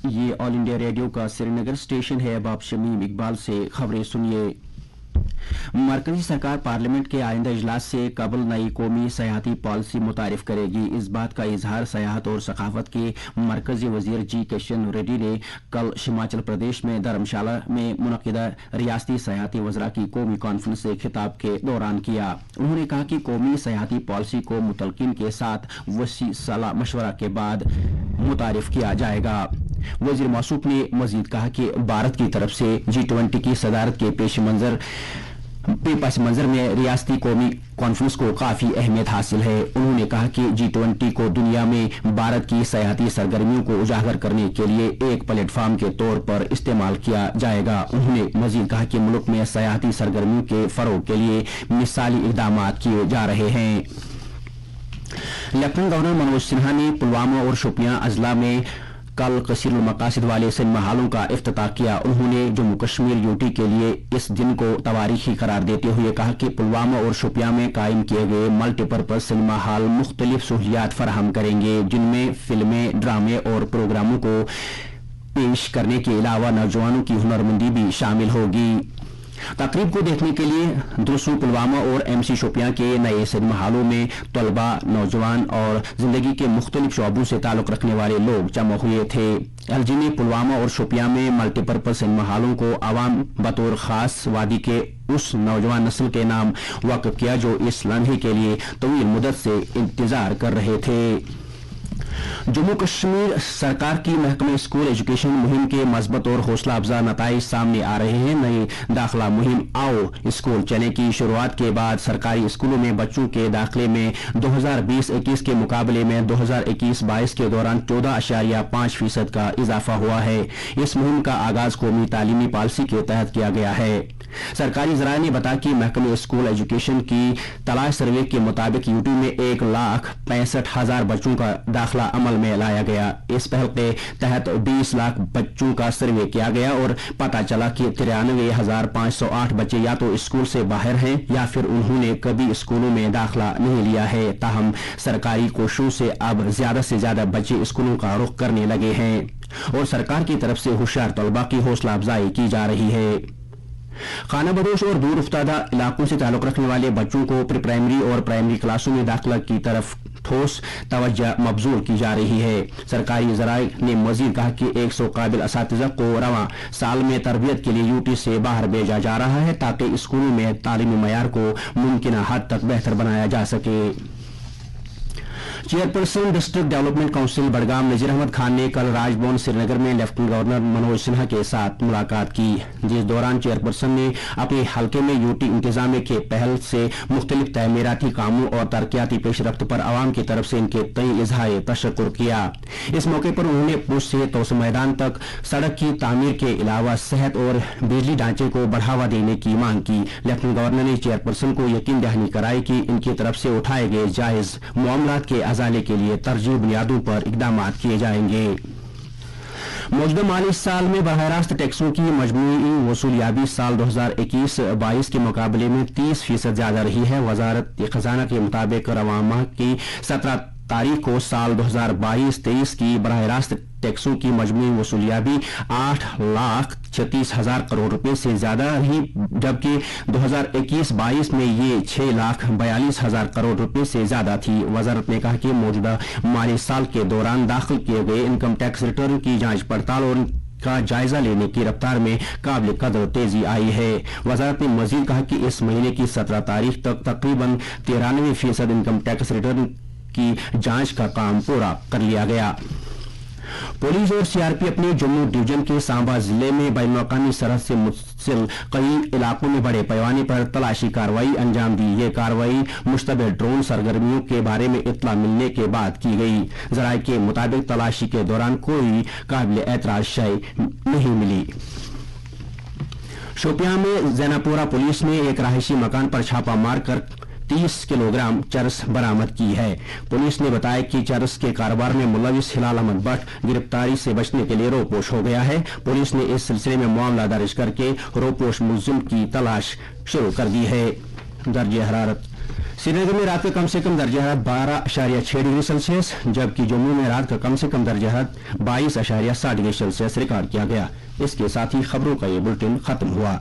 ये all India radio का Srinagar station है। अब आप शमीम इकबाल से खबरें सुनिए। मरकजी सरकार पार्लियामेंट के आइंदा इजलास से कबल नई कौमी सयाहती पॉलिसी मुतारिफ करेगी। इस बात का इजहार सयाहत और सकाफत के मरकजी वजीर जी किशन रेड्डी ने कल हिमाचल प्रदेश में धर्मशाला में मुनक्किदा रियासती सयाहती वज़रा की कौमी कॉन्फ्रेंस से खिताब के दौरान किया। उन्होंने कहा कि कौमी सयाहती पॉलिसी को मुतलकिन के साथ वसी सलाह मशवरा के बाद मुतारिफ किया जाएगा। वजीर मौसूफ ने मजीद कहा कि भारत की तरफ से G20 की सदारत के पेश मंजर में रियासती कौमी कॉन्फ्रेंस को काफी अहमियत हासिल है। उन्होंने कहा कि G20 को दुनिया में भारत की सयाहती सरगर्मियों को उजागर करने के लिए एक प्लेटफॉर्म के तौर पर इस्तेमाल किया जाएगा। उन्होंने मजीद कहा कि मुल्क में सयाहती सरगर्मियों के फरोग के लिए मिसाली इकदाम किए जा रहे हैं। लेफ्टिनेंट गवर्नर मनोज सिन्हा ने पुलवामा और शोपियां अजला में कल कसीरुल मकासिद वाले सिनेमा हॉलों का इफ्तिताह किया। उन्होंने जम्मू कश्मीर यूटी के लिए इस दिन को तवारीखी करार देते हुए कहा कि पुलवामा और शोपियां में कायम किए गए मल्टीपर्पज सिनेमा हॉल मुख्तलिफ सहूलियात फराहम करेंगे, जिनमें फिल्में, ड्रामे और प्रोग्रामों को पेश करने के अलावा नौजवानों की हुनरमंदी भी शामिल होगी। तकरीब को देखने के लिए दूसरू पुलवामा और MC शोपियां के नए सिनेमा हॉलों में तलबा, नौजवान और जिंदगी के मुख्तलिफ शोबों से ताल्लुक रखने वाले लोग जमा हुए थे। LG ने पुलवामा और शोपियां में मल्टीपर्पज सिनेमा हॉलों को आवाम बतौर खास वादी के उस नौजवान नस्ल के नाम वक्फ किया जो इस लम्हे के लिए तवील मुद्दत से इंतजार कर रहे थे। जम्मू कश्मीर सरकार की महकमे स्कूल एजुकेशन मुहिम के मजबूत और हौसला अफजा नताइज सामने आ रहे हैं। नई दाखिला मुहिम आओ स्कूल चले की शुरुआत के बाद सरकारी स्कूलों में बच्चों के दाखिले में 2020-21 के मुकाबले में 2021-22 के दौरान 14.5% का इजाफा हुआ है। इस मुहिम का आगाज कौमी तालीमी पॉलिसी के तहत किया गया है। सरकारी ज़राए ने बताया कि महकमे स्कूल एजुकेशन की तलाश सर्वे के मुताबिक यूटी में 1,65,000 बच्चों का दाखिला अमल में लाया गया। इस पहल के तहत 20 लाख बच्चों का सर्वे किया गया और पता चला कि 93,508 बच्चे या तो स्कूल से बाहर हैं या फिर उन्होंने कभी स्कूलों में दाखिला नहीं लिया है। ताहम सरकारी कोशिशों से अब ज्यादा से ज्यादा बच्चे स्कूलों का रुख करने लगे हैं और सरकार की तरफ से होशियार तलबा की हौसला अफजाई की जा रही है। खाना बदोश और दूर उफ्तादा इलाकों से ताल्लुक रखने वाले बच्चों को प्री प्राइमरी और प्राइमरी क्लासों में दाखिला की तरफ ठोस तवज्जो मबजूल की जा रही है। सरकारी ज़राए ने मजीद कहा कि 100 काबिल असातिज़ा को रवां साल में तरबियत के लिए यूटी से बाहर भेजा जा रहा है ताकि स्कूलों में तालीमी मयार को मुमकिन हद तक बेहतर बनाया जा सके। Chairperson district development council Budgam Nazir Ahmad Khan ने कल राजभवन श्रीनगर में लेफ्टिनेंट गवर्नर मनोज सिन्हा के साथ मुलाकात की, जिस दौरान चेयरपर्सन ने अपने हलके में यूटी इंतजामिया के पहल से मुख्तलिफ तमीराती कामों और तरक्याती पेशरफ्त पर आवाम की तरफ से इनके तय इजहार तशक्कुर किया। इस मौके पर उन्होंने पुश से तोस मैदान तक सड़क की तामीर के अलावा सेहत और बिजली ढांचे को बढ़ावा देने की मांग की। लेफ्टिनेंट गवर्नर ने चेयरपर्सन को यकीन दहानी कराई कि इनकी तरफ से उठाए गए जायज मामलात के अजाले के लिए तरजीह बुनियादों पर इकदाम किए जाएंगे। मौजूदा माली साल में बराह रास्त टैक्सों की मजमूई वसूलियाबी साल 2021-22 के मुकाबले में 30% ज्यादा रही है। वजारत खजाना के मुताबिक रवां माह की 17 तारीख को साल 2022-23 की बराह रास्त टैक्सों की मजमूई वसूलियाबी 8,36,000 करोड़ रुपए से ज्यादा रही, जबकि 2021-22 में ये 6,42,000 करोड़ रुपए से ज्यादा थी। वजारत ने कहा कि मौजूदा माली साल के दौरान दाखिल किए गए इनकम टैक्स रिटर्न की जांच पड़ताल और का जायजा लेने की रफ्तार में काबिल कदर तेजी आई है। वजारत ने मजीद कहा कि इस महीने की 17 तारीख तक तकरीबन 93% इनकम टैक्स रिटर्न की जांच का काम पूरा कर लिया गया। पुलिस और सीआरपी अपने जम्मू डिवीजन के सांबा जिले में बैनुल-अक़वामी सरहद से मुंसलिक कई इलाकों में बड़े पैमाने पर तलाशी कार्रवाई अंजाम दी। ये कार्रवाई मुश्तबह ड्रोन सरगर्मियों के बारे में इत्तला मिलने के बाद की गई। ज़राए के मुताबिक तलाशी के दौरान कोई काबिल एतराज शय नहीं मिली। शोपियां में जैनापुरा पुलिस ने एक रहायशी मकान पर छापा मारकर 30 किलोग्राम चरस बरामद की है। पुलिस ने बताया कि चरस के कारोबार में मुलविस हिलाल अहमद भट्ट गिरफ्तारी से बचने के लिए रोपोश हो गया है। पुलिस ने इस सिलसिले में मामला दर्ज करके रोपोश मुलजिम की तलाश शुरू कर दी है। दर्जे हरारत श्रीनगर में रात का कम से कम दर्जा हरारत 12.6 डिग्री सेल्सियस जबकि जम्मू में रात का कम से कम दर्जा हरारत 22.7 डिग्री सेल्सियस रिकॉर्ड किया गया। इसके साथ ही खबरों का ये बुलेटिन खत्म हुआ।